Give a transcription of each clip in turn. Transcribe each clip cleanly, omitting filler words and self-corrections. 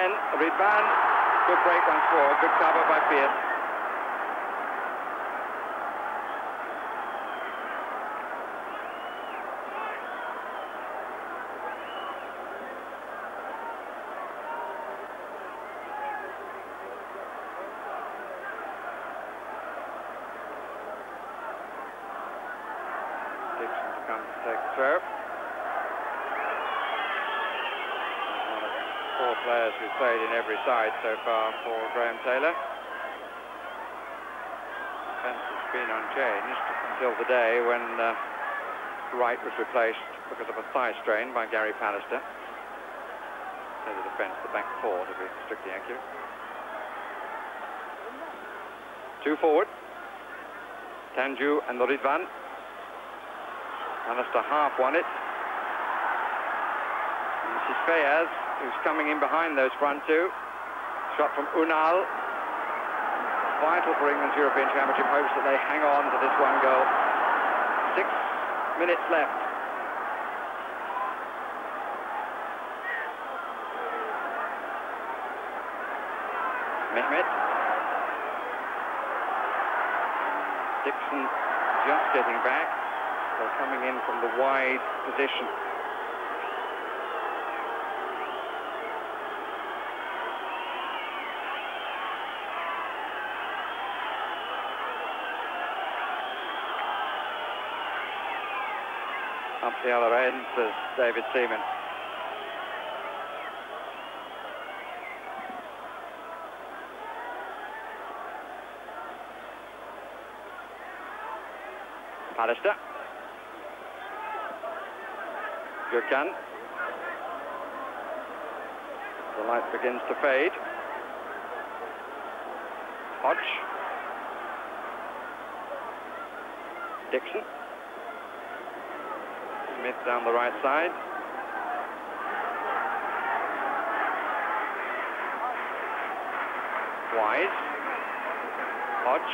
again. Ridvan. Good break once more. Good cover by Pierce. Dixon to come to take the throw. One of 4 players who've played in every side so far for Graham Taylor. Defence has been unchanged until the day when Wright was replaced because of a thigh strain by Gary Pallister. So the defence, the back 4 to be strictly accurate. 2 forward. Tanju and Ridvan. Pallister half won it. And this is Fayaz, who's coming in behind those front 2. Shot from Unal. Vital for England's European Championship hopes that they hang on to this 1 goal. 6 minutes left. Mehmet. Dixon just getting back. They're coming in from the wide position. Up the other end, says David Seaman. Pallister. Gürkan. The light begins to fade. Hodge. Dixon. Smith down the right side. Wise. Hodge.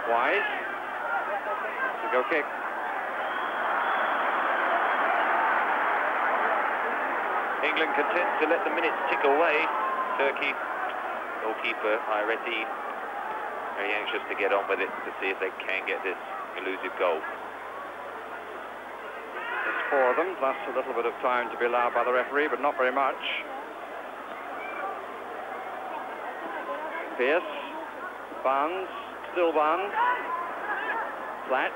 Wise. To go kick. England content to let the minutes tick away. Turkey, goalkeeper Ireti, very anxious to get on with it to see if they can get this elusive goal. There's 4 of them, plus a little bit of time to be allowed by the referee, but not very much. Pierce. Barnes. Still Barnes. Flat.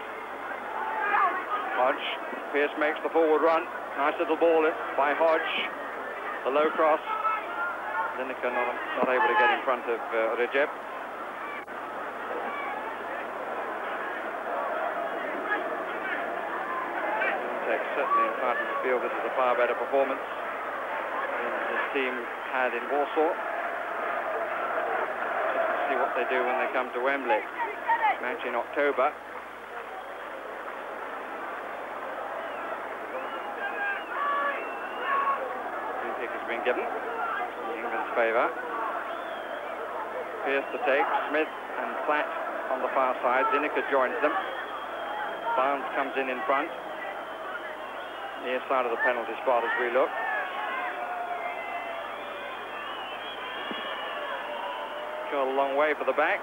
Hodge. Pierce makes the forward run. Nice little ball by Hodge. The low cross. Lineker not able to get in front of Recep. Certainly entitled to feel this is a far better performance than his team had in Warsaw. See what they do when they come to Wembley. Match in October. Free kick has been given in England's favour. Pierce to take. Smith and Platt on the far side. Lineker joins them. Barnes comes in front. Near side of the penalty spot as we look. Got a long way for the back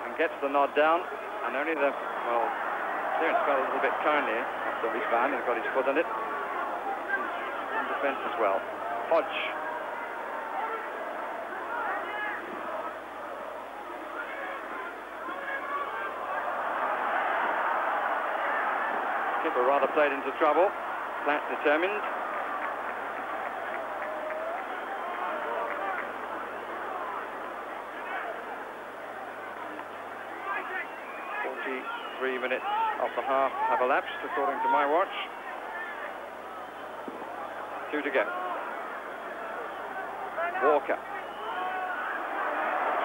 and gets the nod down, and only the, well, clearance fell a little bit kindly after Ridvan and got his foot on it. He's in defence as well. Hodge. Keeper rather played into trouble. Platt determined. Three minutes of the half have elapsed, according to my watch. 2 to go. Walker.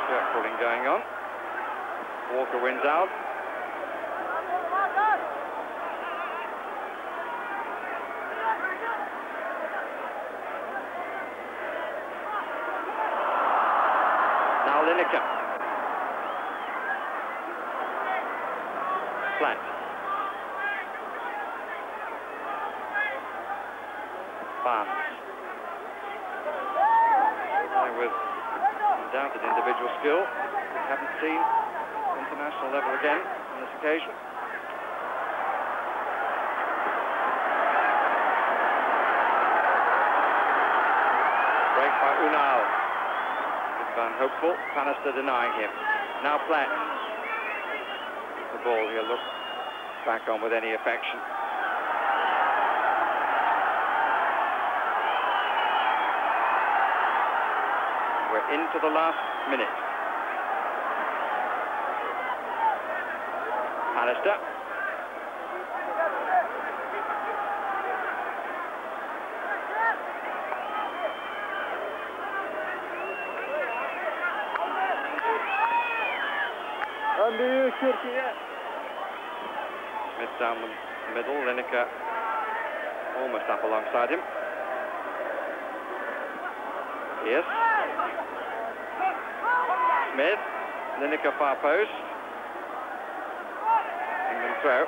Shirt pulling going on. Walker wins out. Now Lineker. Flat. Barnes. With undoubted individual skill, we haven't seen international level again on this occasion. Break by Unal. Van hopeful, Bannister denying him. Now Platt. The ball he'll look back on with any affection. We're into the last minute. Bannister. Smith down the middle, Lineker almost up alongside him. Yes. Smith, Lineker far post. England throw.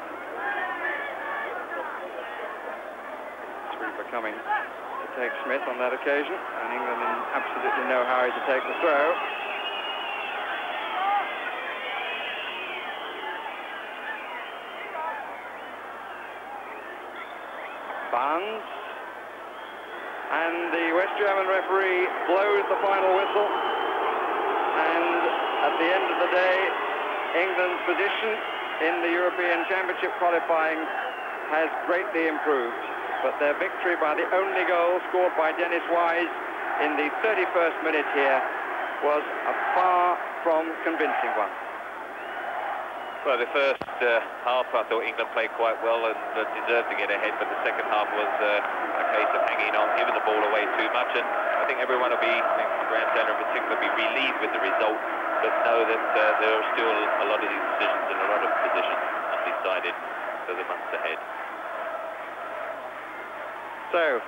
Sweeper coming to take Smith on that occasion, and England in absolutely no hurry to take the throw. Barnes, and the West German referee blows the final whistle, and at the end of the day, England's position in the European Championship qualifying has greatly improved, but their victory by the only goal scored by Dennis Wise in the 31st minute here was a far from convincing one. Well, the first half, I thought England played quite well and deserved to get ahead, but the second half was a case of hanging on, giving the ball away too much, and I think everyone will be, Graham Taylor in particular, be relieved with the result, but know that there are still a lot of these decisions and a lot of positions undecided for the months ahead. So,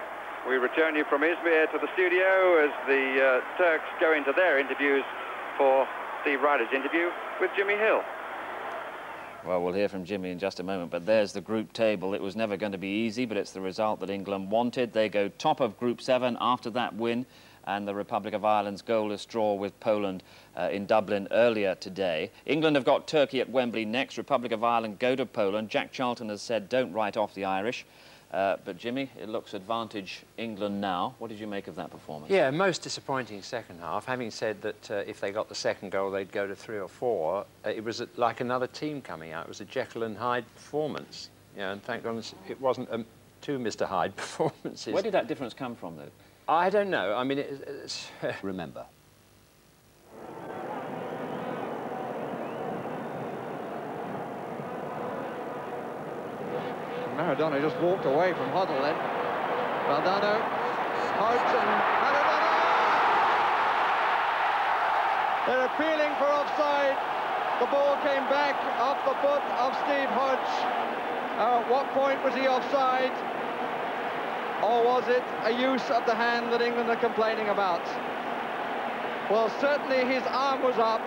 we return you from Izmir to the studio as the Turks go into their interviews for Steve Ryder's interview with Jimmy Hill. Well, we'll hear from Jimmy in just a moment, but there's the group table. It was never going to be easy, but it's the result that England wanted. They go top of Group 7 after that win, and the Republic of Ireland's goalless draw with Poland in Dublin earlier today. England have got Turkey at Wembley next. Republic of Ireland go to Poland. Jack Charlton has said don't write off the Irish. But Jimmy, it looks advantage England now. What did you make of that performance? Yeah, most disappointing second half. Having said that if they got the second goal, they'd go to 3 or 4. It was like another team coming out. It was a Jekyll and Hyde performance. Yeah, and thank goodness it wasn't two Mr. Hyde performances. Where did that difference come from, though? I don't know. I mean, it's Remember. Maradona just walked away from Huddle then. Valdano, Hodge and Maradona! They're appealing for offside. The ball came back off the foot of Steve Hodge. At what point was he offside? Or was it a use of the hand that England are complaining about? Well, certainly his arm was up.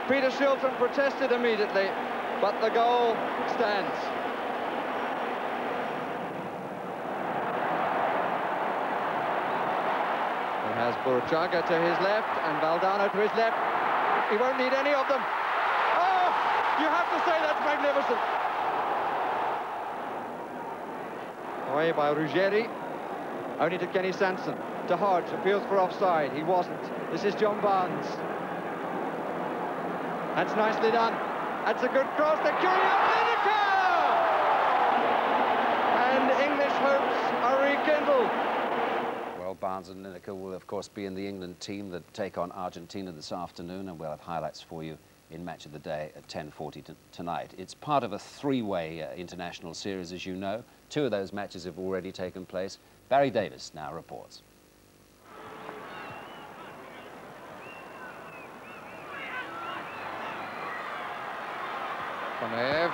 Peter Shilton protested immediately, but the goal stands. Has Burchaga to his left and Valdano to his left. He won't need any of them. Oh, you have to say that's magnificent. Away by Ruggeri. Only to Kenny Sanson. To Hodge, appeals for offside. He wasn't. This is John Barnes. That's nicely done. That's a good cross to Kylian Lineker! And English hopes are rekindled. Well, Barnes and Lineker will, of course, be in the England team that take on Argentina this afternoon, and we'll have highlights for you in Match of the Day at 10:40 tonight. It's part of a three-way international series, as you know. 2 of those matches have already taken place. Barry Davis now reports. Konev.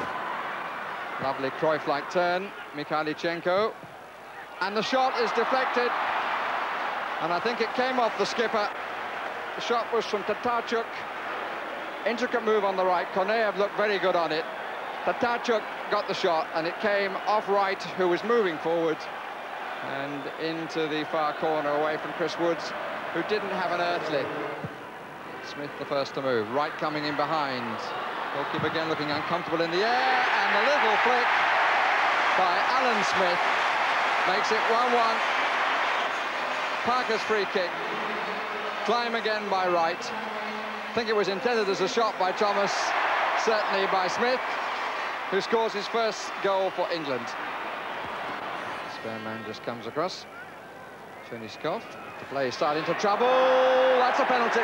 Lovely Cruyff-like turn. Mikhailichenko. And the shot is deflected. And I think it came off the skipper. The shot was from Tatarchuk. Intricate move on the right. Konev looked very good on it. Tatarchuk got the shot, and it came off Wright, who was moving forward. And into the far corner away from Chris Woods, who didn't have an earthly. Smith the first to move. Wright coming in behind. Goalkeeper again looking uncomfortable in the air, and a little flick by Alan Smith makes it 1-1. Parker's free kick. Climb again by Wright. I think it was intended as a shot by Thomas, certainly by Smith, who scores his first goal for England. Spare man just comes across. Chernyskov, the play started into trouble. That's a penalty.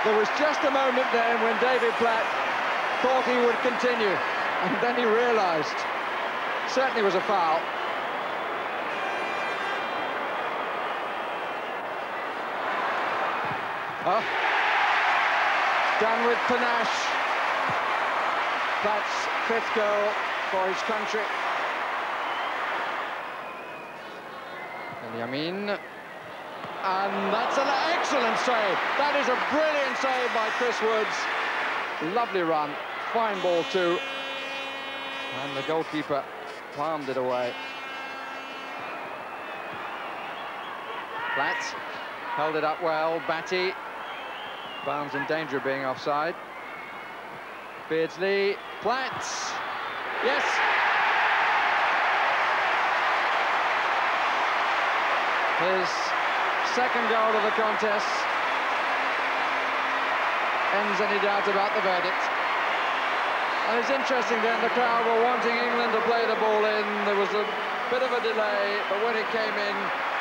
There was just a moment then when David Platt thought he would continue, and then he realised certainly was a foul. Oh, done with panache. Platt's 5th goal for his country. Yamin, and that's an excellent save. That is a brilliant save by Chris Woods. Lovely run, fine ball too, and the goalkeeper palmed it away. Platt held it up well. Batty, Barnes in danger of being offside. Beardsley, Platt, yes. His second goal of the contest ends any doubt about the verdict. And it's interesting then, the crowd were wanting England to play the ball in. There was a bit of a delay, but when it came in,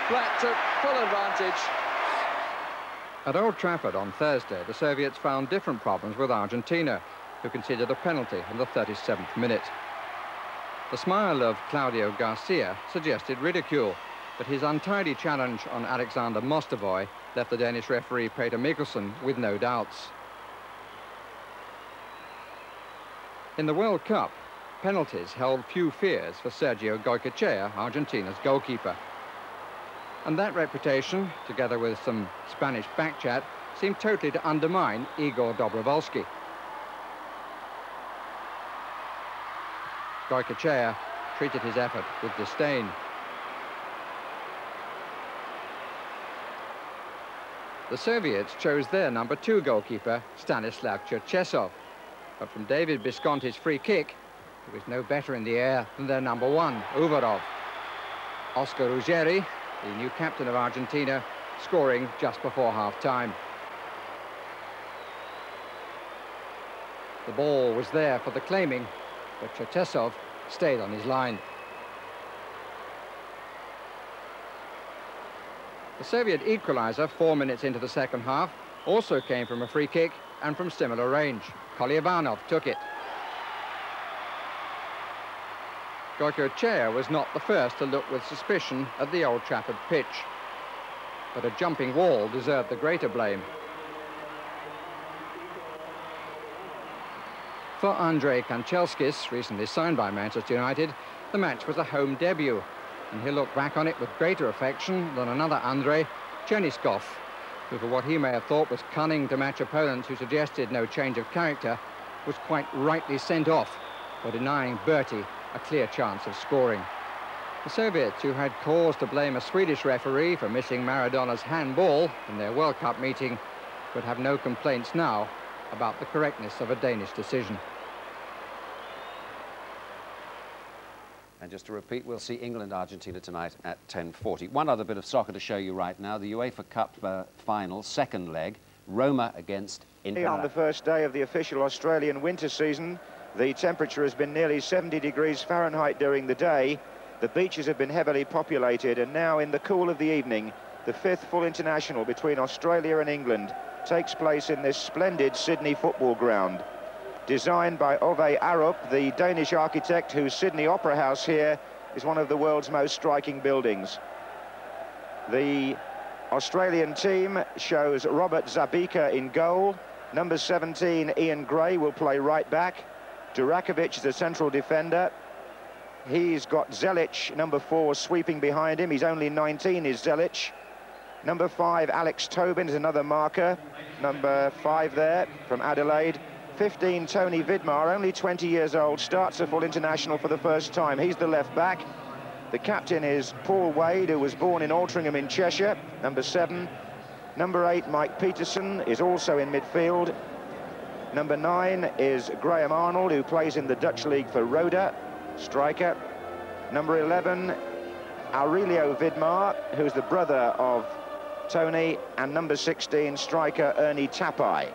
Platt took full advantage. At Old Trafford on Thursday, the Soviets found different problems with Argentina, who conceded a penalty in the 37th minute. The smile of Claudio Garcia suggested ridicule, but his untidy challenge on Alexander Mostovoy left the Danish referee Peter Mikkelsen with no doubts. In the World Cup, penalties held few fears for Sergio Goycochea, Argentina's goalkeeper. And that reputation, together with some Spanish backchat, seemed totally to undermine Igor Dobrovolsky. Goycochea treated his effort with disdain. The Soviets chose their number 2 goalkeeper, Stanislav Cherchesov. But from David Visconti's free kick, he was no better in the air than their number 1, Uvarov. Oscar Ruggeri, the new captain of Argentina, scoring just before half-time. The ball was there for the claiming, but Cherchesov stayed on his line. The Soviet equaliser 4 minutes into the second half also came from a free kick and from similar range. Kolyevanov took it. Goycochea was not the first to look with suspicion at the Old Trafford pitch, but a jumping wall deserved the greater blame. For Andrei Kanchelskis, recently signed by Manchester United, the match was a home debut, and he'll look back on it with greater affection than another Andrei, Chernyskov, who, for what he may have thought was cunning to match opponents who suggested no change of character, was quite rightly sent off for denying Bertie a clear chance of scoring. The Soviets, who had cause to blame a Swedish referee for missing Maradona's handball in their World Cup meeting, would have no complaints now about the correctness of a Danish decision. And just to repeat, we'll see England-Argentina tonight at 10:40. One other bit of soccer to show you right now, the UEFA Cup final, second leg, Roma against Inter. On the first day of the official Australian winter season, the temperature has been nearly 70 degrees Fahrenheit during the day. The beaches have been heavily populated, and now in the cool of the evening, the 5th full international between Australia and England takes place in this splendid Sydney football ground. Designed by Ove Arup, the Danish architect whose Sydney Opera House here is one of the world's most striking buildings. The Australian team shows Robert Zabika in goal. Number 17, Ian Gray, will play right back. Durakovic is the central defender. He's got Zelic, number 4, sweeping behind him. He's only 19, is Zelic. Number 5, Alex Tobin, is another marker. Number 5 there from Adelaide. 15, Tony Vidmar, only 20 years old, starts a full international for the first time. He's the left back. The captain is Paul Wade, who was born in Altrincham in Cheshire, number 7. Number 8, Mike Peterson, is also in midfield. Number 9 is Graham Arnold, who plays in the Dutch league for Roda, striker. Number 11, Aurelio Vidmar, who's the brother of Tony, and number 16, striker Ernie Tapai.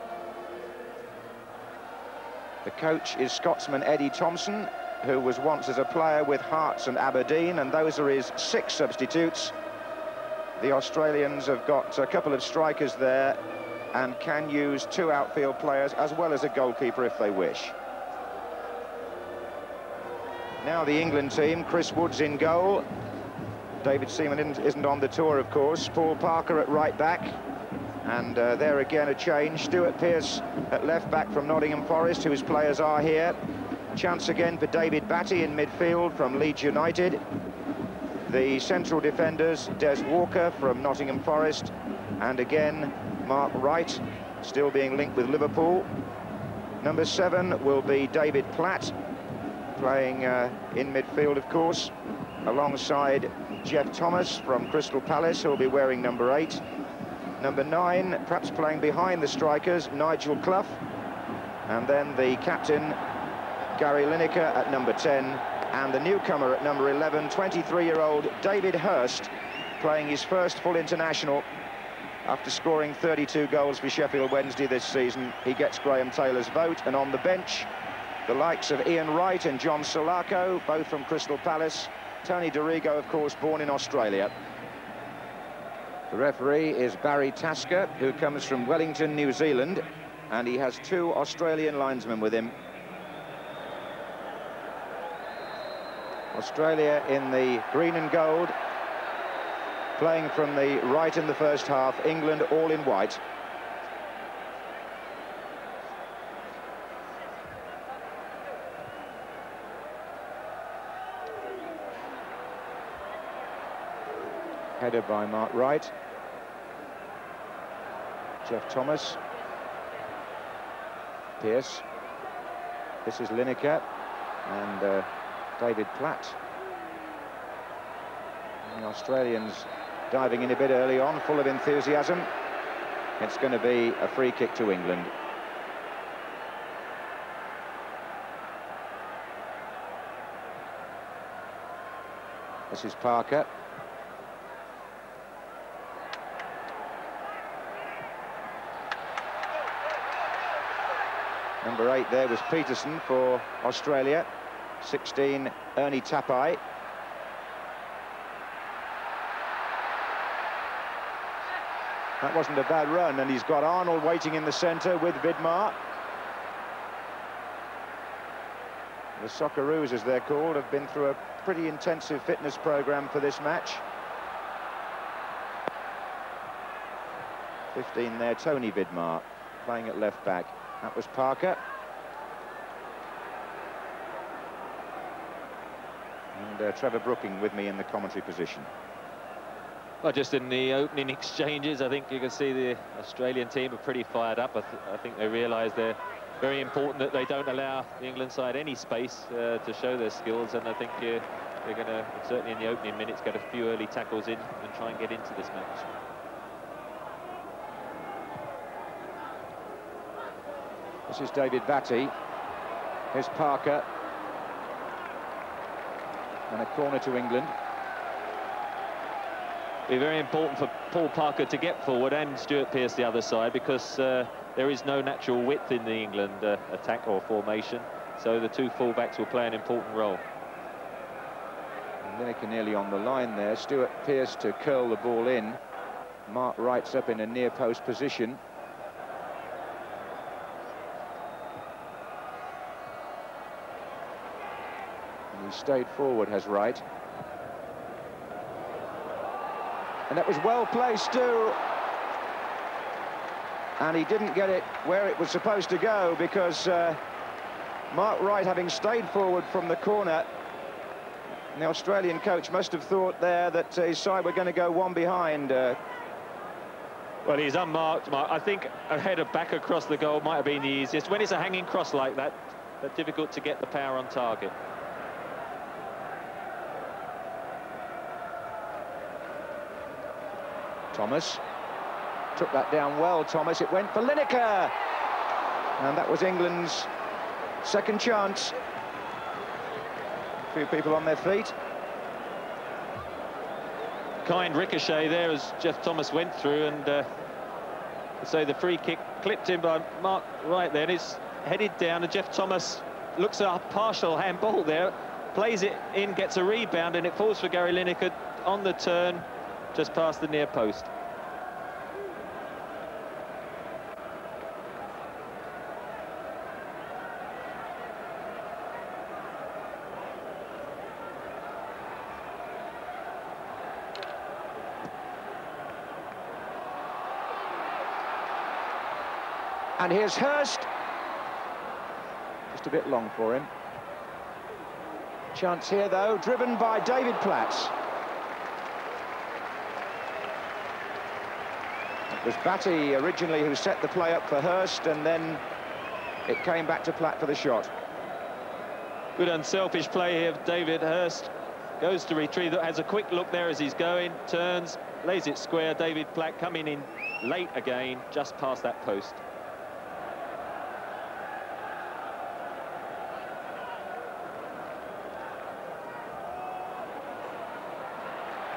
The coach is Scotsman Eddie Thompson, who was once as a player with Hearts and Aberdeen, and those are his 6 substitutes. The Australians have got a couple of strikers there and can use 2 outfield players as well as a goalkeeper if they wish. Now the England team, Chris Wood's in goal. David Seaman isn't on the tour, of course. Paul Parker at right back. And there again a change. Stuart Pearce at left back from Nottingham Forest, whose players are here. Chance again for David Batty in midfield from Leeds United. The central defenders, Des Walker from Nottingham Forest, and again Mark Wright, still being linked with Liverpool. Number 7 will be David Platt, playing in midfield, of course, alongside Jeff Thomas from Crystal Palace, who will be wearing number 8. Number 9, perhaps playing behind the strikers, Nigel Clough, and then the captain, Gary Lineker at number 10, and the newcomer at number 11, 23-year-old David Hurst, playing his first full international after scoring 32 goals for Sheffield Wednesday this season. He gets Graham Taylor's vote, and on the bench, the likes of Ian Wright and John Solako, both from Crystal Palace. Tony Dorigo, of course, born in Australia. The referee is Barry Tasker, who comes from Wellington, New Zealand, and he has 2 Australian linesmen with him. Australia in the green and gold, playing from the right in the first half. England all in white. Header by Mark Wright. Jeff Thomas. Pearce. This is Lineker and David Platt. And the Australians diving in a bit early on, full of enthusiasm. It's going to be a free kick to England. This is Parker. Number 8 there was Peterson for Australia. 16, Ernie Tapai. That wasn't a bad run, and he's got Arnold waiting in the centre with Vidmar. The Socceroos, as they're called, have been through a pretty intensive fitness programme for this match. 15 there, Tony Vidmar, playing at left back. That was Parker. And Trevor Brooking with me in the commentary position. Well, just in the opening exchanges, I think you can see the Australian team are pretty fired up. I think they realise they're very important that they don't allow the England side any space to show their skills, and I think they're going to, certainly in the opening minutes, get a few early tackles in and try and get into this match. This is David Batty. Here's Parker. And a corner to England. Be very important for Paul Parker to get forward and Stuart Pearce the other side, because there is no natural width in the England attack or formation, so the 2 fullbacks will play an important role. Lineker nearly on the line there. Stuart Pearce to curl the ball in. Mark Wright's up in a near post position. And he stayed forward, has Wright. And that was well placed too. And he didn't get it where it was supposed to go, because Mark Wright, having stayed forward from the corner, the Australian coach must have thought there that his side were going to go one behind. Well, he's unmarked, Mark. I think a header back across the goal might have been the easiest. When it's a hanging cross like that, it's difficult to get the power on target. Thomas took that down well. Thomas, it went for Lineker, and that was England's second chance. A few people on their feet. Kind ricochet there as Jeff Thomas went through, and so the free kick clipped in by Mark right there, and it's headed down, and Jeff Thomas looks at a partial handball there, plays it in, gets a rebound, and it falls for Gary Lineker on the turn just past the near post. And here's Hurst. Just a bit long for him. Chance here, though, driven by David Platt. It was Batty originally who set the play up for Hurst, and then it came back to Platt for the shot. Good unselfish play here. David Hurst goes to retrieve it, has a quick look there as he's going, turns, lays it square. David Platt coming in late again, just past that post.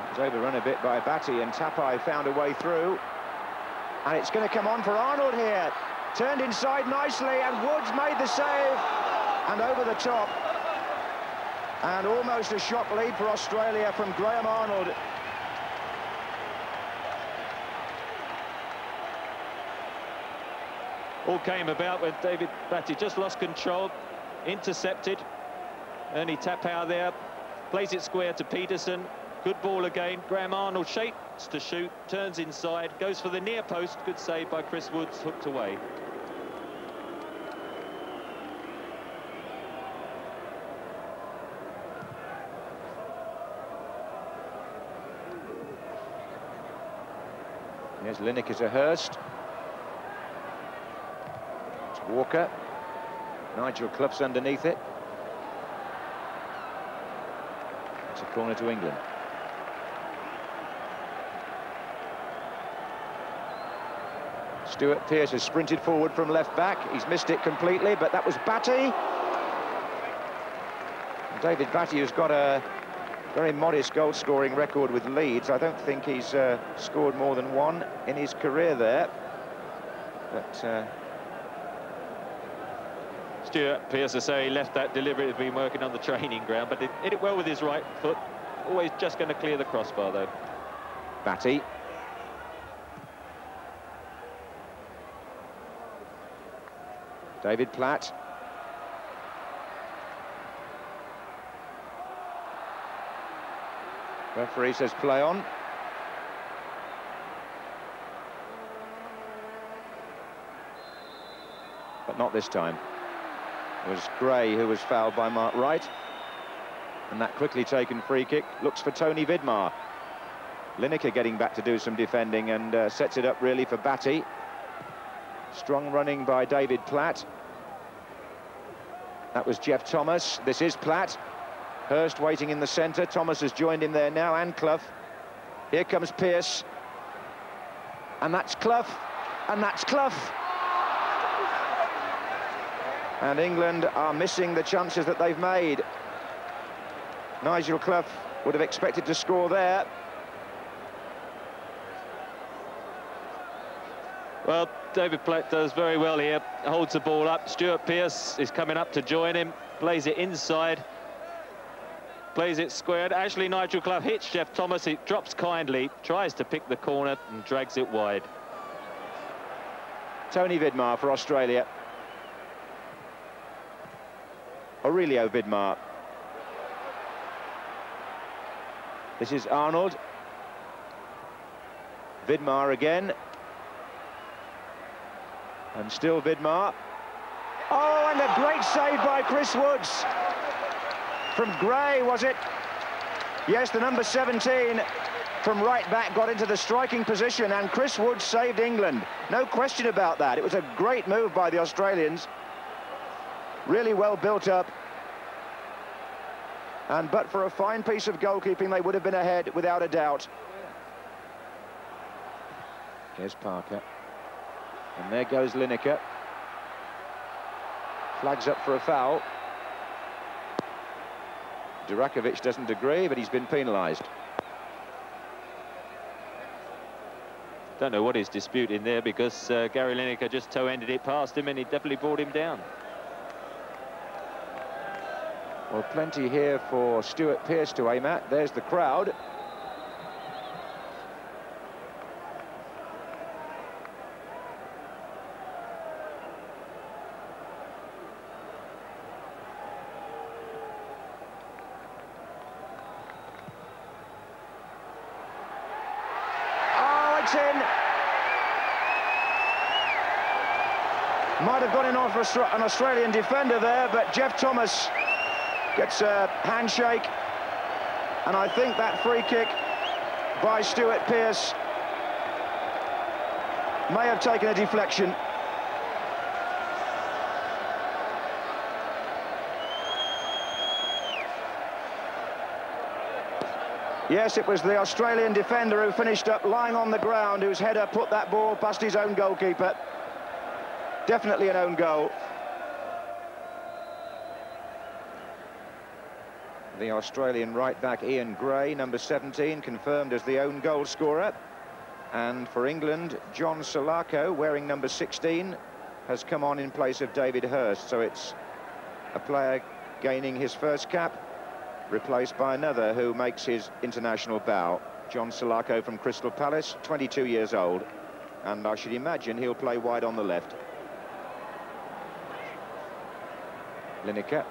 It was overrun a bit by Batty, and Tapai found a way through. And it's going to come on for Arnold here. Turned inside nicely, and Woods made the save. And over the top. And almost a shock lead for Australia from Graham Arnold. All came about when David Batty just lost control, intercepted. Ernie Tapau there, plays it square to Peterson. Good ball again. Graham Arnold shapes to shoot, turns inside, goes for the near post. Good save by Chris Woods, hooked away. Here's Lineker to Hurst. It's Walker. Nigel Clough's underneath it. It's a corner to England. Stuart Pearce has sprinted forward from left back. He's missed it completely, but that was Batty. David Batty, who's got a very modest goal-scoring record with Leeds. I don't think he's scored more than one in his career there. But Stuart Pearce, I say, he left that deliberately, been working on the training ground, but hit it well with his right foot. Always just going to clear the crossbar, though. Batty. David Platt. Referee says play on. But not this time. It was Gray who was fouled by Mark Wright. And that quickly taken free kick looks for Tony Vidmar. Lineker getting back to do some defending and sets it up really for Batty. Strong running by David Platt. That was Jeff Thomas. This is Platt. Hurst waiting in the centre. Thomas has joined him there now, and Clough. Here comes Pearce. And that's Clough. And that's Clough. And England are missing the chances that they've made. Nigel Clough would have expected to score there. Well, David Platt does very well here. Holds the ball up. Stuart Pearce is coming up to join him. Plays it inside. Plays it squared. Actually, Nigel Clough hits Jeff Thomas. It drops kindly. Tries to pick the corner and drags it wide. Tony Vidmar for Australia. Aurelio Vidmar. This is Arnold. Vidmar again. And still Vidmar. Oh, and a great save by Chris Woods. From Gray, was it? Yes, the number 17 from right back got into the striking position, and Chris Woods saved England. No question about that. It was a great move by the Australians. Really well built up. And but for a fine piece of goalkeeping, they would have been ahead without a doubt. Here's Parker. And there goes Lineker. Flags up for a foul. Durakovic doesn't agree, but he's been penalised. Don't know what he's disputing there, because Gary Lineker just toe-ended it past him and he definitely brought him down. Well, plenty here for Stuart Pearce to aim at. There's the crowd. Oh, it's in. Might have gone in off an Australian defender there, but Jeff Thomas gets a handshake, and I think that free kick by Stuart Pearce may have taken a deflection. Yes, it was the Australian defender who finished up lying on the ground, whose header put that ball past his own goalkeeper. Definitely an own goal. The Australian right-back Ian Gray, number 17, confirmed as the own goal scorer. And for England, John Salako, wearing number 16, has come on in place of David Hurst. So it's a player gaining his first cap, replaced by another who makes his international bow. John Salako from Crystal Palace, 22 years old. And I should imagine he'll play wide on the left. Lineker.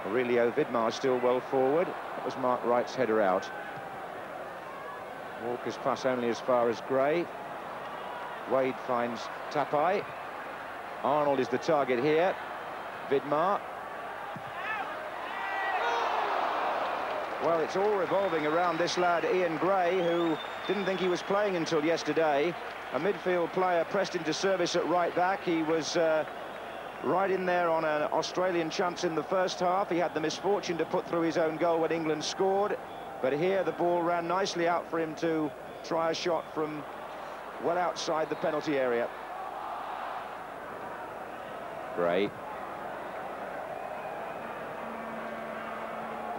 Aurelio Vidmar still well forward. That was Mark Wright's header out. Walker's pass only as far as Gray. Wade finds Tapai. Arnold is the target here. Vidmar. Well, it's all revolving around this lad Ian Gray, who didn't think he was playing until yesterday. A midfield player pressed into service at right back. He was right in there on an Australian chance in the first half. He had the misfortune to put through his own goal when England scored. But here the ball ran nicely out for him to try a shot from well outside the penalty area. Gray.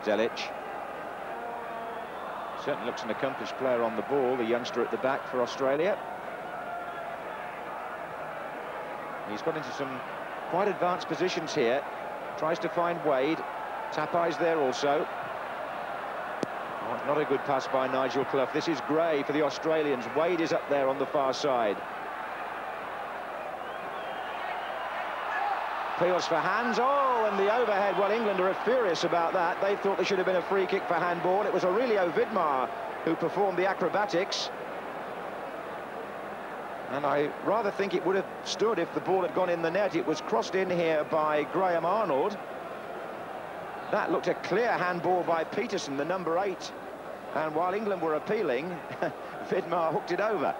Delic. Certainly looks an accomplished player on the ball, the youngster at the back for Australia. He's got into some quite advanced positions here. Tries to find Wade. Tapai's there also. Oh, not a good pass by Nigel Clough. This is Gray for the Australians. Wade is up there on the far side. Peels for hands. Oh, and the overhead. Well, England are furious about that. They thought there should have been a free kick for handball. It was Aurelio Vidmar who performed the acrobatics. And I rather think it would have stood if the ball had gone in the net. It was crossed in here by Graham Arnold. That looked a clear handball by Peterson, the number 8. And while England were appealing, Vidmar hooked it over.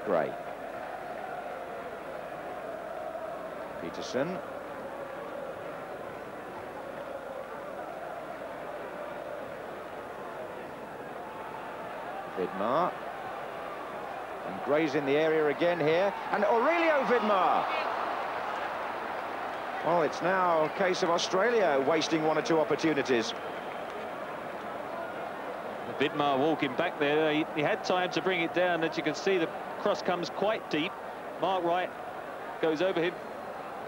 Gray. Peterson. Vidmar. And Gray's in the area again here. And Aurelio Vidmar. Well, it's now a case of Australia wasting one or two opportunities. Vidmar walking back there. He had time to bring it down. As you can see, the cross comes quite deep. Mark Wright goes over him.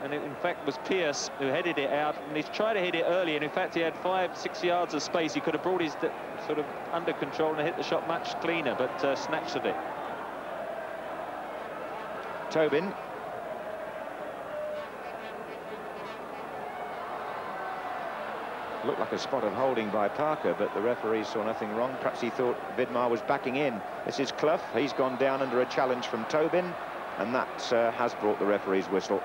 And it, in fact, was Pearce who headed it out. And he's tried to hit it early. And in fact, he had 5-6 yards of space. He could have brought his sort of under control and hit the shot much cleaner, but snatched at it. Tobin. Looked like a spot of holding by Parker, but the referee saw nothing wrong. Perhaps he thought Vidmar was backing in. This is Clough. He's gone down under a challenge from Tobin, and that has brought the referee's whistle.